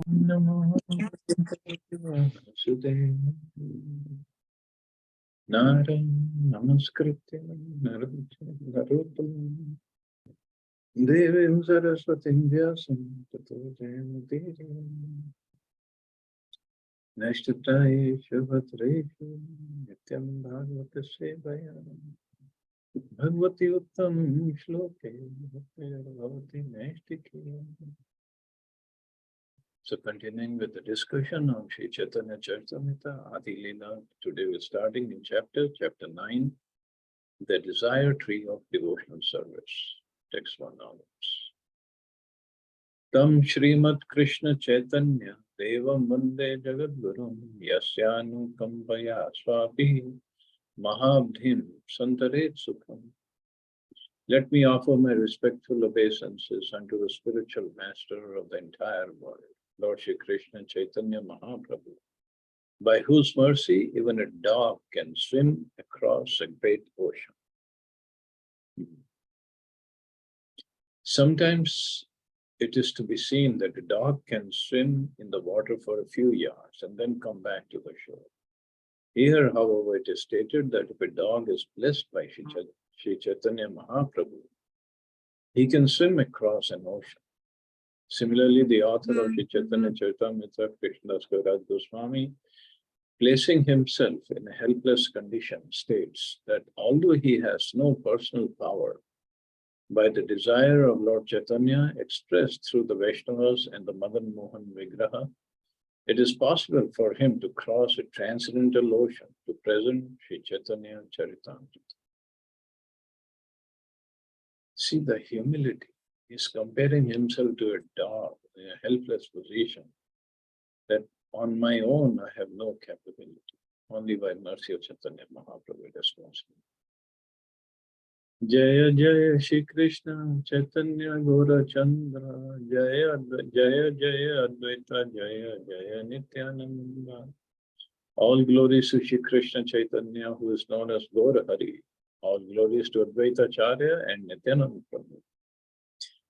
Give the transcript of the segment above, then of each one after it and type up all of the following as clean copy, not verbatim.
Namo Vasudevaya. Naram Namaskritya Narottam Devim Saraswatim Vyasam Tato Jayamudire Nashtapraeshu Bhatreshu Nityam Bhagavata Sevaya Bhagavati Uttam Shloke Bhakti Naistiki. So continuing with the discussion on Sri Chaitanya Charitamrita, Adi Lila, today we're starting in chapter 9, the desire tree of devotional service. Text 1 onwards. Tam Srimad Krishna Chaitanya Devam Vande Jagadgurum Yasyanu Kampaya Swapi Mahabdhim Santaret Sukham. Let me offer my respectful obeisances unto the spiritual master of the entire world, Lord Shri Krishna Chaitanya Mahaprabhu, by whose mercy even a dog can swim across a great ocean. Sometimes it is to be seen that a dog can swim in the water for a few yards and then come back to the shore. Here, however, it is stated that if a dog is blessed by Shri Chaitanya Mahaprabhu, he can swim across an ocean. Similarly, the author of Shri Chaitanya Charitamrita, Krishnadas Kaviraj Goswami, placing himself in a helpless condition, states that although he has no personal power, by the desire of Lord Chaitanya expressed through the Vaishnavas and the Madan Mohan Vigraha, it is possible for him to cross a transcendental ocean to present Shri Chaitanya Charitamrita. See the humility. He's comparing himself to a dog in a helpless position, that on my own I have no capability. Only by mercy of Chaitanya Mahaprabhu it is possible. Jaya Jaya Shri Krishna Chaitanya Gaura Chandra Jaya Jaya Jaya Advaita Jaya Jaya Nityananda. All glories to Shri Krishna Chaitanya, who is known as Gaura Hari. All glories to Advaita Acharya and Nityananda Prabhu.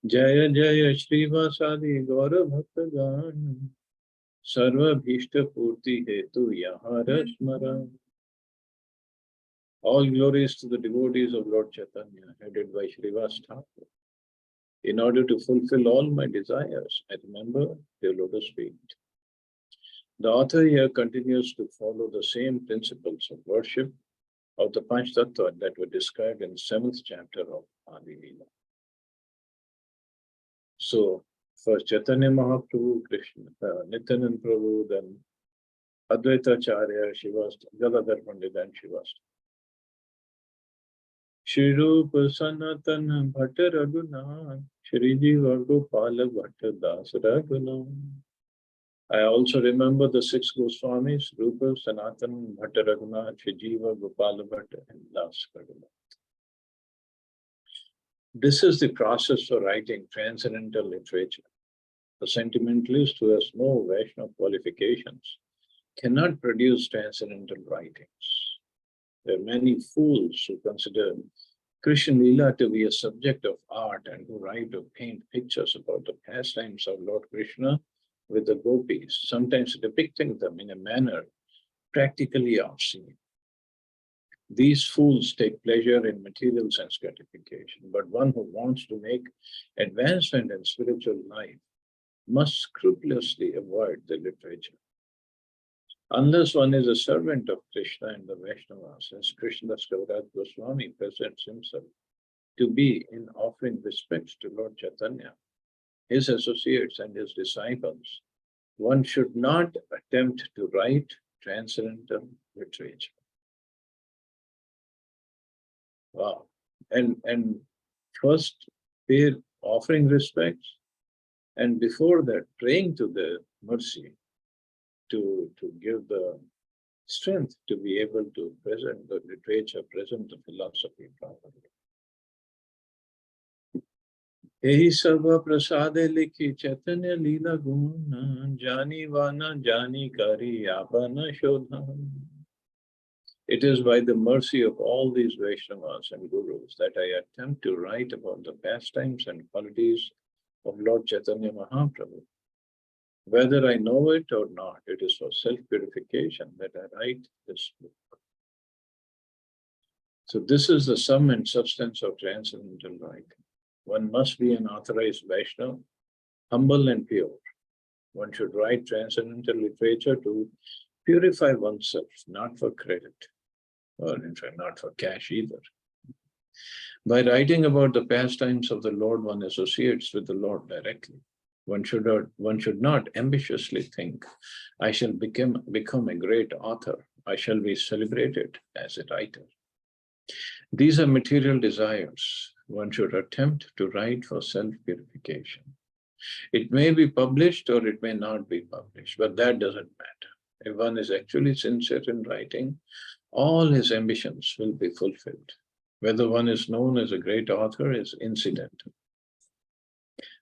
Jaya Jaya Srivasadi Gaura Bhakta Gana Sarva Bhishta Purti Hetu Yahara Smara. All glories to the devotees of Lord Chaitanya, headed by Srivas Thakur. In order to fulfill all my desires, I remember their lotus feet. The author here continues to follow the same principles of worship of the Panch Tattva that were described in the 7th chapter of Adi Lila. So, first Chaitanya Mahaprabhu, Krishna, Nityananda Prabhu, then Advaita Acharya, Shivasta, Galadhar Pandit, and Shivasta. Shri Rupa Sanatana Bhatta Raghunath, Shri Jiva Gopala Bhatta Das Raghunath. I also remember the 6 Goswamis, Rupa, Sanatan, Bhatta Raghunath, Shri Jiva Gopala Bhatta, and Das Raghunath. This is the process for writing transcendental literature. The sentimentalist who has no Vaishnava qualifications cannot produce transcendental writings. There are many fools who consider Krishna Lila to be a subject of art and who write or paint pictures about the pastimes of Lord Krishna with the gopis, sometimes depicting them in a manner practically obscene. These fools take pleasure in material sense gratification, but one who wants to make advancement in spiritual life must scrupulously avoid the literature. Unless one is a servant of Krishna and the Vaishnavas, as Krishnadas Kaviraj Goswami presents himself to be in offering respects to Lord Chaitanya, his associates and his disciples, one should not attempt to write transcendental literature. Wow. And first we're offering respects, and before that praying to the mercy to give the strength to be able to present the literature, present the philosophy properly. Ehi Sarva Prasade Likhi Chaitanya Lila Guna Jani Vana Jani Kari Apana Shodhan. It is by the mercy of all these Vaishnavas and Gurus that I attempt to write about the pastimes and qualities of Lord Chaitanya Mahaprabhu. Whether I know it or not, it is for self-purification that I write this book. So this is the sum and substance of transcendental writing. One must be an authorized Vaishnava, humble and pure. One should write transcendental literature to purify oneself, not for credit, or in fact, not for cash either. By writing about the pastimes of the Lord, one associates with the Lord directly. One should not ambitiously think, I shall become a great author. I shall be celebrated as a writer. These are material desires. One should attempt to write for self-purification. It may be published or it may not be published, but that doesn't matter. If one is actually sincere in writing, all his ambitions will be fulfilled. Whether one is known as a great author is incidental.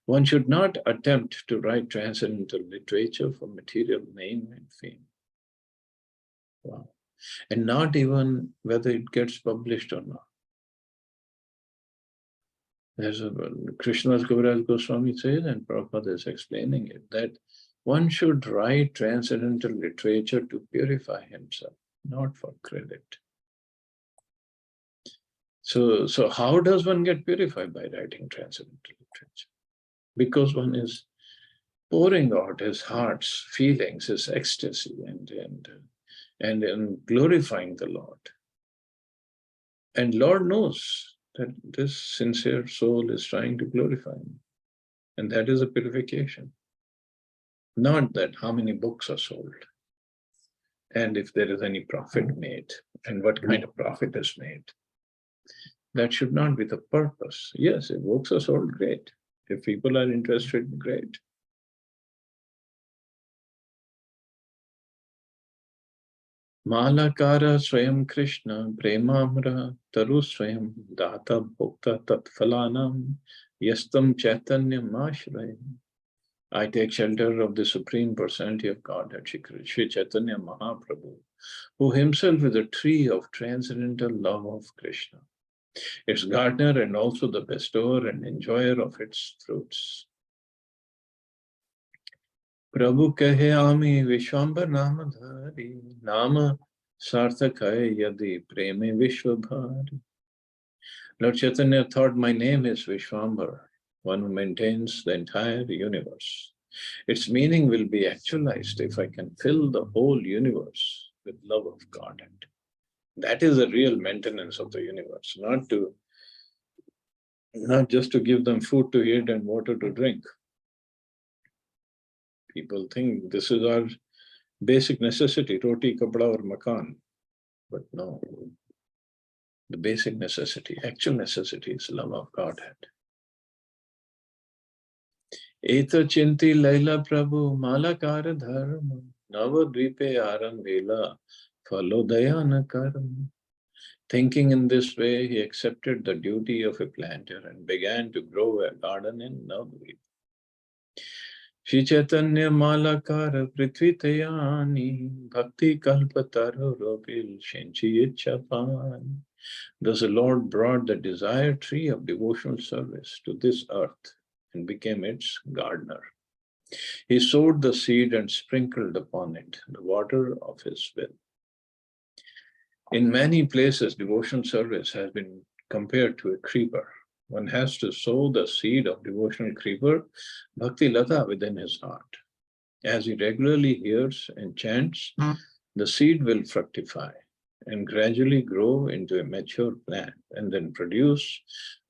One should not attempt to write transcendental literature for material name and fame. Wow. And not even whether it gets published or not. There's a Krishnadas Kaviraj Goswami says, and Prabhupada is explaining it, that one should write transcendental literature to purify himself, not for credit. So how does one get purified by writing transcendental literature? Because one is pouring out his heart's feelings, his ecstasy, and glorifying the Lord. And Lord knows that this sincere soul is trying to glorify him. And that is a purification. Not that how many books are sold, and if there is any profit made, and what kind of profit is made. That should not be the purpose. Yes, if books are sold, great. If people are interested, great. Malakara Swayam Krishna Premamra Taru Swayam Data Bhokta Tatphalanam Yastam Chaitanyam Ashrayam. I take shelter of the Supreme Personality of Godhead, Shri Chaitanya Mahaprabhu, who himself is a tree of transcendental love of Krishna, its gardener and also the bestower and enjoyer of its fruits. Prabhu kahe ami Vishwambar Namadhari, Nama Sarthakaya Yadi Preme Vishwabhari. Lord Chaitanya thought my name is Vishwambar, one who maintains the entire universe. Its meaning will be actualized if I can fill the whole universe with love of Godhead. That is the real maintenance of the universe, not just to give them food to eat and water to drink. People think this is our basic necessity, roti, kapda, or makan. But no, the basic necessity, actual necessity is love of Godhead. Eta chinti laila prabhu malakara dharma navadvipe arambela phalodayana karma. Thinking in this way, he accepted the duty of a planter and began to grow a garden in Navadvip. Shri Chaitanya Malakara Prithvitayani Bhakti Kalpataru Ropil Shenchi Ichchapan. Thus the Lord brought the desired tree of devotional service to this earth and became its gardener. He sowed the seed and sprinkled upon it the water of his will. In many places, devotional service has been compared to a creeper. One has to sow the seed of devotional creeper, Bhakti Lata, within his heart. As he regularly hears and chants, the seed will fructify and gradually grow into a mature plant and then produce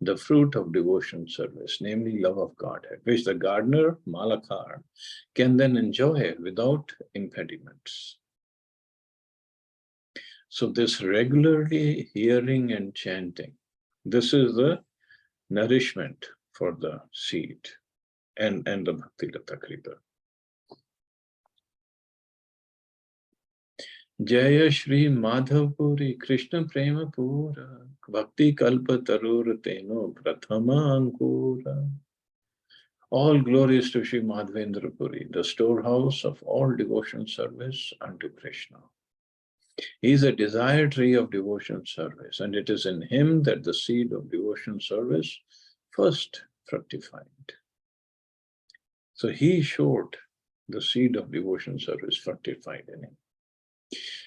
the fruit of devotional service, namely love of Godhead, which the gardener, Malakar, can then enjoy without impediments. So this regularly hearing and chanting, this is the nourishment for the seed and the Bhakti Lata Creeper. Jaya Shri Madhavpuri Krishna Prema Pura Bhakti Kalpa Tarur Teno Prathama Ankura. All glories to Shri Madhavendra Puri, the storehouse of all devotional service unto Krishna. He is a desired tree of devotional service, and it is in him that the seed of devotional service first fructified. So he showed the seed of devotion service fructified in him.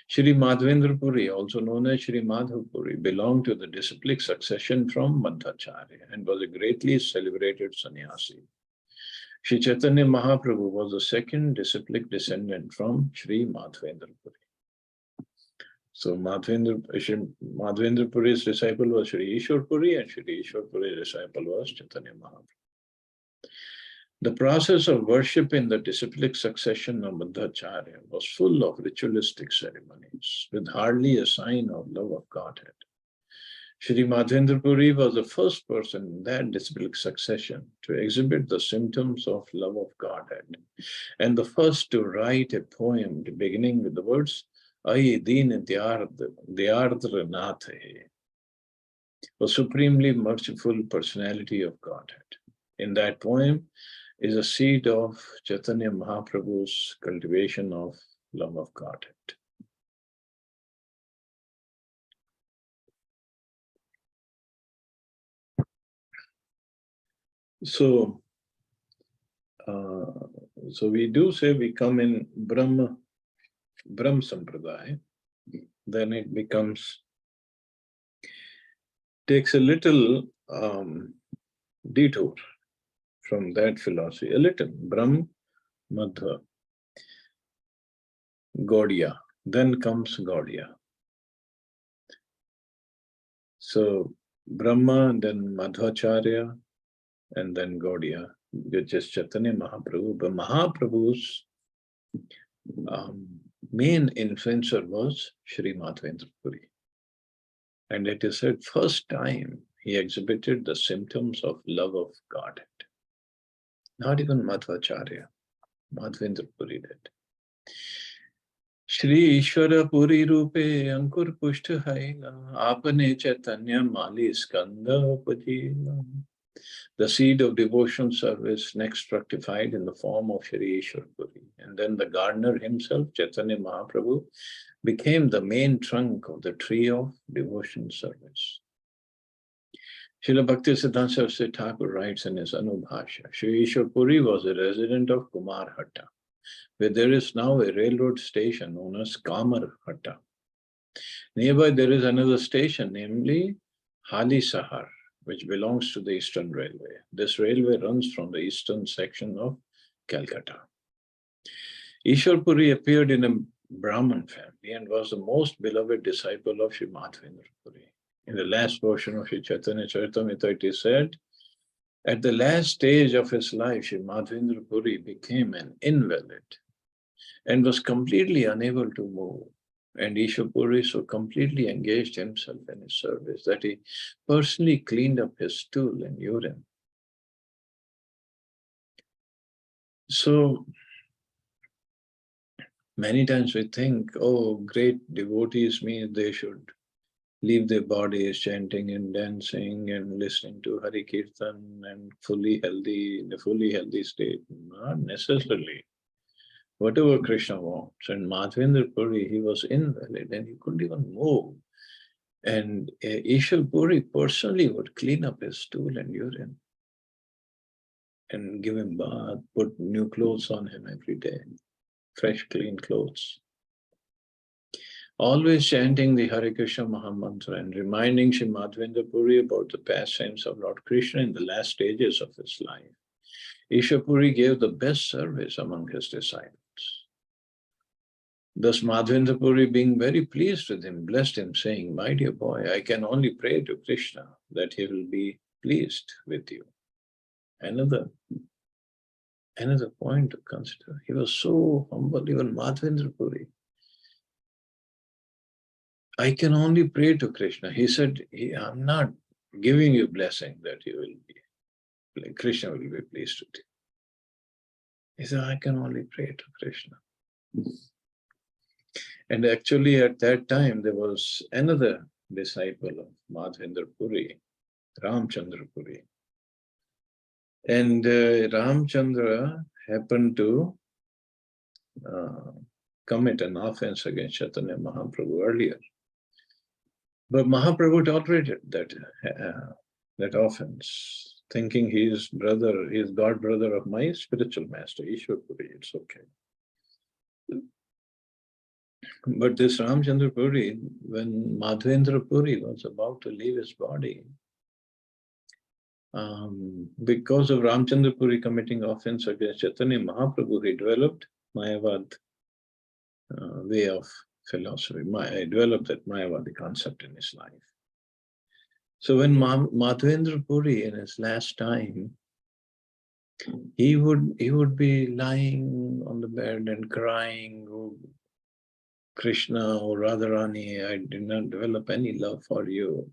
Shri Madhavendra Puri, also known as Shri Madhav Puri, belonged to the disciplic succession from Madhacharya and was a greatly celebrated sannyasi. Shri Chaitanya Mahaprabhu was the second disciplic descendant from Shri Madhavendra Puri. So Madhavendra Puri's disciple was Shri Ishwar Puri, and Shri Ishwar Puri's disciple was Chaitanya Mahaprabhu. The process of worship in the disciplic succession of Madhacharya was full of ritualistic ceremonies, with hardly a sign of love of Godhead. Shri Madhavendra Puri was the first person in that disciplic succession to exhibit the symptoms of love of Godhead, and the first to write a poem beginning with the words, Ai Deen Diyardra Nath Hai, the supremely merciful personality of Godhead. In that poem is a seed of Chaitanya Mahaprabhu's cultivation of love of Godhead. So we do say we come in Brahm Sampradaya, then it takes a little detour from that philosophy, a little, Brahm, Madhva, Gaudiya, then comes Gaudiya. So Brahma, then Madhvacharya, and then Gaudiya, which is Chaitanya Mahaprabhu. But Mahaprabhu's main influencer was Shri Madhavendra Puri. And it is said first time he exhibited the symptoms of love of Godhead. Not even Madhvacharya, Madhavendra Puri did. Shri Ishwara Puri Rupe Ankur Pushta Haila Apane Chaitanya Mali Skanda Pajila. The seed of devotion service next fructified in the form of Shri Ishwar Puri. And then the gardener himself, Chaitanya Mahaprabhu, became the main trunk of the tree of devotion service. Srila Bhaktisiddhanta Saraswati Thakur writes in his Anubhasha, Shri Ishwar Puri was a resident of Kumarhatta, where there is now a railroad station known as Kamarhatta. Nearby there is another station, namely Hali Sahar, which belongs to the Eastern Railway. This railway runs from the eastern section of Calcutta. Ishwar Puri appeared in a Brahmin family and was the most beloved disciple of Sri Madhavendra Puri. In the last portion of Sri Chaitanya Charitamrita, it is said, at the last stage of his life, Sri Madhavendra Puri became an invalid and was completely unable to move. And Ishwar Puri so completely engaged himself in his service that he personally cleaned up his stool and urine. So many times we think, oh, great devotees mean they should leave their bodies chanting and dancing and listening to Hari Kirtan and in a fully healthy state. Not necessarily. Whatever Krishna wants. And Madhavendra Puri, he was invalid and he couldn't even move. And Ishwar Puri personally would clean up his stool and urine and give him bath, put new clothes on him every day, fresh, clean clothes. Always chanting the Hare Krishna Mahamantra and reminding Sri Madhavendra Puri about the pastimes of Lord Krishna in the last stages of his life. Ishwar Puri gave the best service among his disciples. Thus Madhavendra Puri, being very pleased with him, blessed him, saying, my dear boy, I can only pray to Krishna that he will be pleased with you. Another point to consider. He was so humble, even Madhavendra Puri. I can only pray to Krishna. He said, I'm not giving you blessing that you will be, Krishna will be pleased with you. He said, I can only pray to Krishna. And actually at that time, there was another disciple of Madhavendra Puri, Ramchandra Puri. And Ramchandra happened to commit an offense against Chaitanya Mahaprabhu earlier. But Mahaprabhu tolerated that offense thinking he is god brother of my spiritual master, Ishwar Puri. It's okay. But this Ramchandra Puri, when Madhvendra Puri was about to leave his body, because of Ramchandra Puri committing offense against Chaitanya Mahaprabhu, he developed Mayavad way of philosophy. He developed that Mayavadi concept in his life. So when Madhvendra Puri, in his last time, he would be lying on the bed and crying, "Oh, Krishna or Radharani, I did not develop any love for you.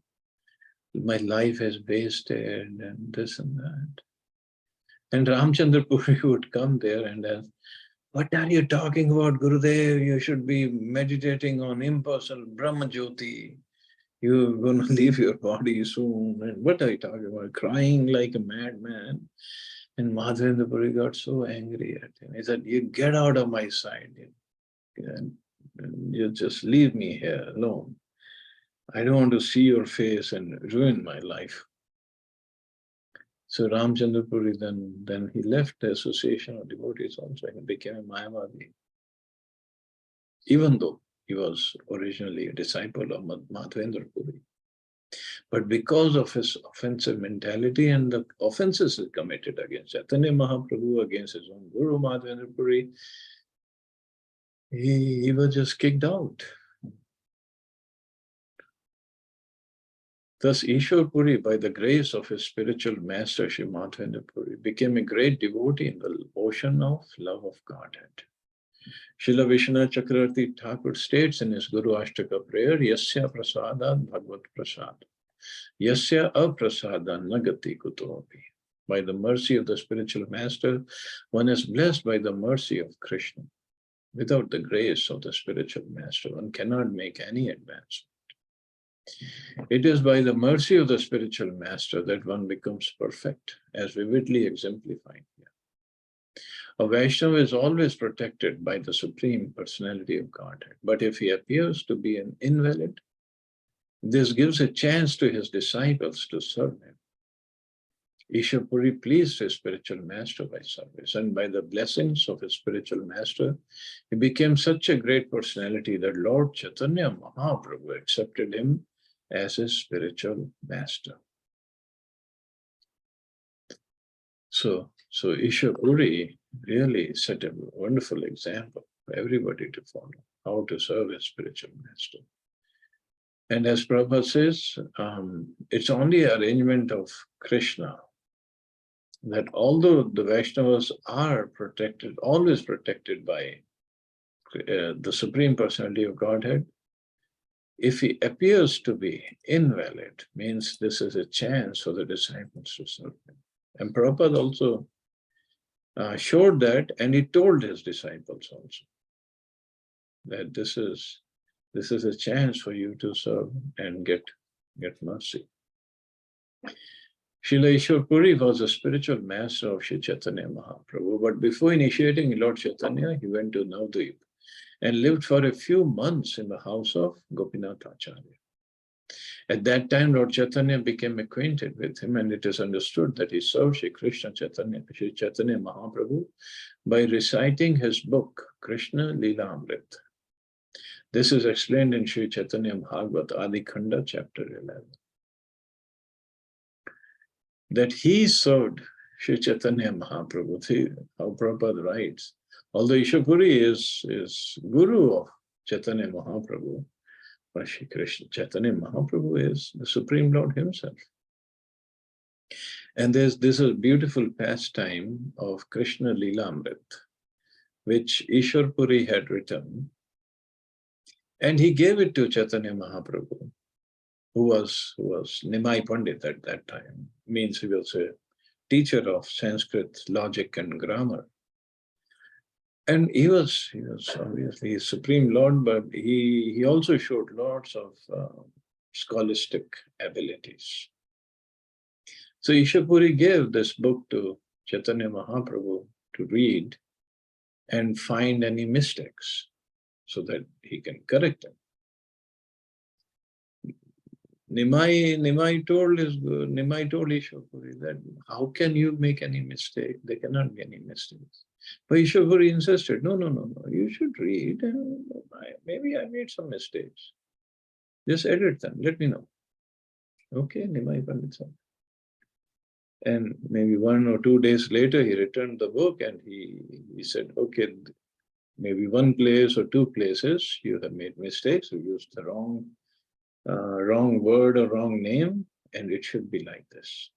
My life is wasted," and this and that. And Ramchandra Puri would come there and ask, "What are you talking about, Gurudev? You should be meditating on impersonal Brahma Jyoti. You're going to leave your body soon. And what are you talking about? Crying like a madman." And Madhvendra Puri got so angry at him. He said, "You get out of my sight. And you just leave me here alone. I don't want to see your face and ruin my life." So Ramchandra Puri then he left the association of devotees also and became a Mayavadi, even though he was originally a disciple of Madhvendra Puri. But because of his offensive mentality and the offenses he committed against Chaitanya Mahaprabhu, against his own Guru Madhvendra Puri, he was just kicked out. Thus, Ishwar Puri, by the grace of his spiritual master, Sri Madhvendra Puri, became a great devotee in the ocean of love of Godhead. Srila Vishwanath Chakravarti Thakur states in his Guru Ashtaka prayer, "Yasya prasadan bhagavad prasad, yasya aprasadan nagati kutopi." By the mercy of the spiritual master, one is blessed by the mercy of Krishna. Without the grace of the spiritual master, one cannot make any advance. It is by the mercy of the spiritual master that one becomes perfect, as vividly exemplified here. A Vaishnava is always protected by the Supreme Personality of Godhead. But if he appears to be an invalid, this gives a chance to his disciples to serve him. Ishwar Puri pleased his spiritual master by service, and by the blessings of his spiritual master, he became such a great personality that Lord Chaitanya Mahaprabhu accepted him as his spiritual master. So Ishwar Puri really set a wonderful example for everybody to follow, how to serve a spiritual master. And as Prabhupada says, it's only arrangement of Krishna that although the Vaishnavas are protected, always protected by the Supreme Personality of Godhead, if he appears to be invalid, means this is a chance for the disciples to serve him. And Prabhupada also showed that, and he told his disciples also that this is a chance for you to serve and get mercy. Srila Ishwar Puri was a spiritual master of Sri Chaitanya Mahaprabhu, but before initiating Lord Chaitanya, he went to Navadvip and lived for a few months in the house of Gopinath Acharya. At that time, Lord Chaitanya became acquainted with him, and it is understood that he served Sri Chaitanya Mahaprabhu by reciting his book, Krishna Lila Amrit. This is explained in Sri Chaitanya Bhagavat Adi Khanda, chapter 11. That he served Sri Chaitanya Mahaprabhu. See how Prabhupada writes. Although Ishwar Puri is Guru of Chaitanya Mahaprabhu, but Shri Krishna Chaitanya Mahaprabhu is the Supreme Lord himself. And this is a beautiful pastime of Krishna Lila Amrit, which Ishwar Puri had written, and he gave it to Chaitanya Mahaprabhu, who was Nimai Pandit at that time, means he was a teacher of Sanskrit logic and grammar. And he was obviously a Supreme Lord, but he also showed lots of scholastic abilities. So Ishwar Puri gave this book to Chaitanya Mahaprabhu to read and find any mistakes so that he can correct them. Nimai told Ishwapuri that how can you make any mistake? There cannot be any mistakes. But Ishwapuri insisted, no, you should read. And maybe I made some mistakes. Just edit them, let me know. Okay, Nimai Pandit said. And maybe 1 or 2 days later, he returned the book and he said, okay, maybe one place or 2 places you have made mistakes, you used the wrong word or wrong name, and it should be like this.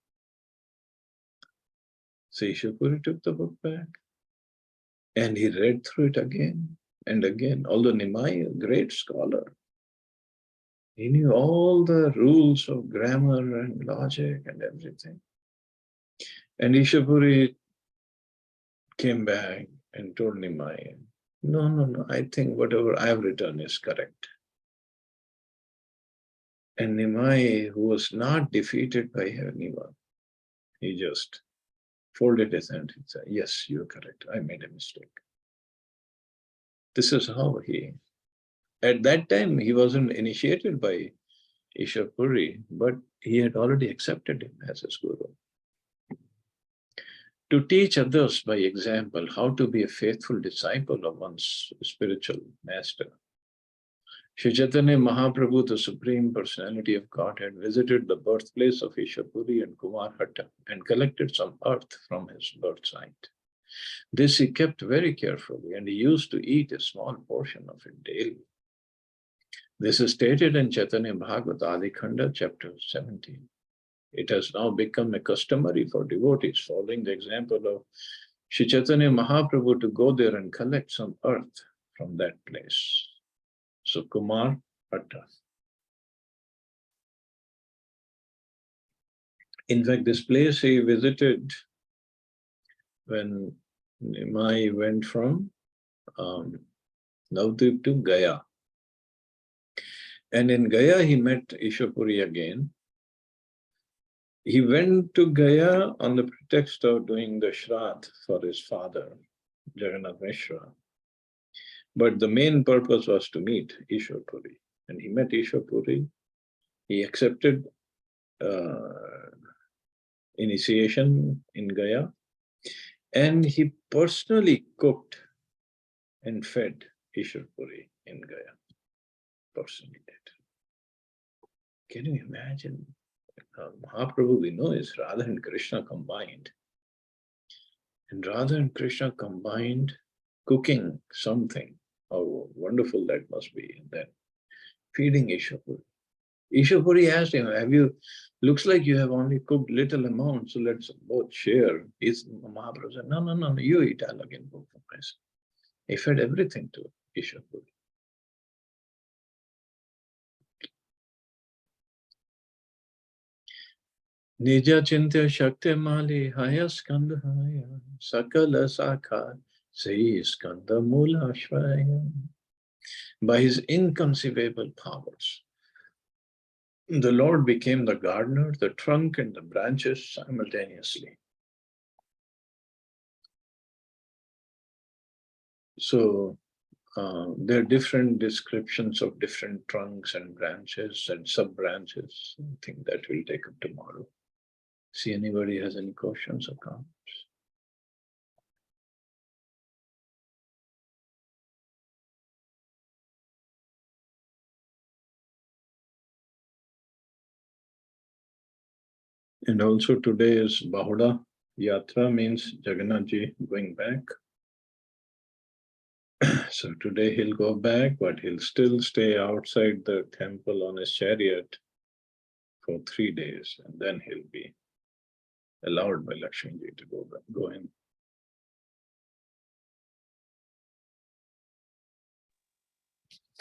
So Ishwapuri took the book back and he read through it again and again. Although Nimai, a great scholar, he knew all the rules of grammar and logic and everything. And Ishwapuri came back and told Nimai, no, I think whatever I have written is correct. And Nimai, who was not defeated by anyone, he just folded his hand and said, yes, you're correct. I made a mistake. This is how at that time, he wasn't initiated by Ishwapuri, but he had already accepted him as his guru. To teach others by example how to be a faithful disciple of one's spiritual master. Sri Chaitanya Mahaprabhu, the Supreme Personality of Godhead, visited the birthplace of Ishwapuri and Kumarhatta and collected some earth from his birth site. This he kept very carefully, and he used to eat a small portion of it daily. This is stated in Chaitanya Bhagavata Adi Khanda, chapter 17. It has now become a customary for devotees, following the example of Sri Chaitanya Mahaprabhu, to go there and collect some earth from that place. So Kumar Hatta. In fact, this place he visited when Nimai went from Navadvip to Gaya. And in Gaya, he met Ishwapuri again. He went to Gaya on the pretext of doing the Shraddh for his father, Jagannath Mishra. But the main purpose was to meet Ishwapuri. And he met Ishwapuri. He accepted initiation in Gaya. And he personally cooked and fed Ishwapuri in Gaya. Personally did. Can you imagine? Mahaprabhu, we know, is Radha and Krishna combined. And Radha and Krishna combined cooking something. How wonderful that must be. And then feeding Ishwapuri. Ishwapuri asked him, looks like you have only cooked little amount, so let's both share. Mahaprabhu said, no, you eat, I'll again cook for myself. He fed everything to Ishwapuri. Nija Chintya Shakti Mali Haya Skanda Haya Sakala Sakha Sei Skanda Mula Ashvaya. By his inconceivable powers, the Lord became the gardener, the trunk, and the branches simultaneously. So there are different descriptions of different trunks and branches and sub-branches. I think that we'll take up tomorrow. See, anybody has any questions or comments? And also today is Bahuda Yatra, means Jagannath Ji going back. So today he'll go back, but he'll still stay outside the temple on his chariot for 3 days, and then he'll be allowed by Lakshmi Ji to go in.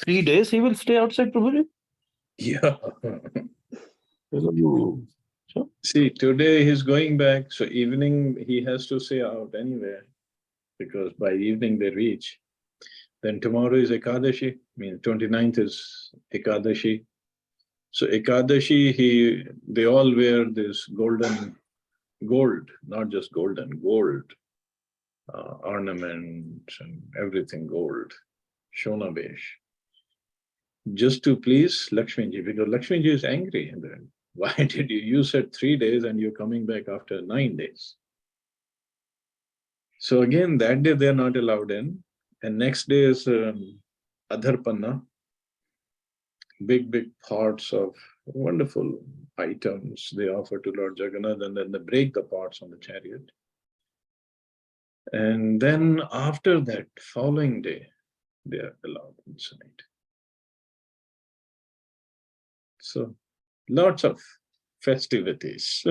Three days he will stay outside, Prabhuji? Yeah. Sure. See, today he's going back, so evening he has to stay out anywhere, because by evening they reach. Then tomorrow is Ekadashi, means 29th is Ekadashi. So Ekadashi, they all wear this gold, not just golden, gold ornaments and everything gold, Shonabesh. just to please Lakshmiji, because Lakshmiji is angry. And then, why did you said 3 days and you're coming back after 9 days? So again, that day they're not allowed in. And next day is Adharpanna, big pots of wonderful items they offer to Lord Jagannath, and then they break the pots on the chariot. And then after that, following day, they are allowed inside. So lots of festivities.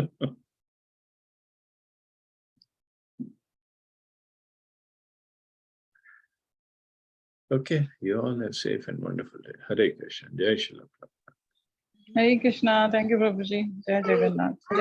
Okay, you all have safe and wonderful day. Hare Krishna. Jai Shri Prabhupada. Hare Krishna. Thank you, Prabhuji. Jai Jagannath. Jai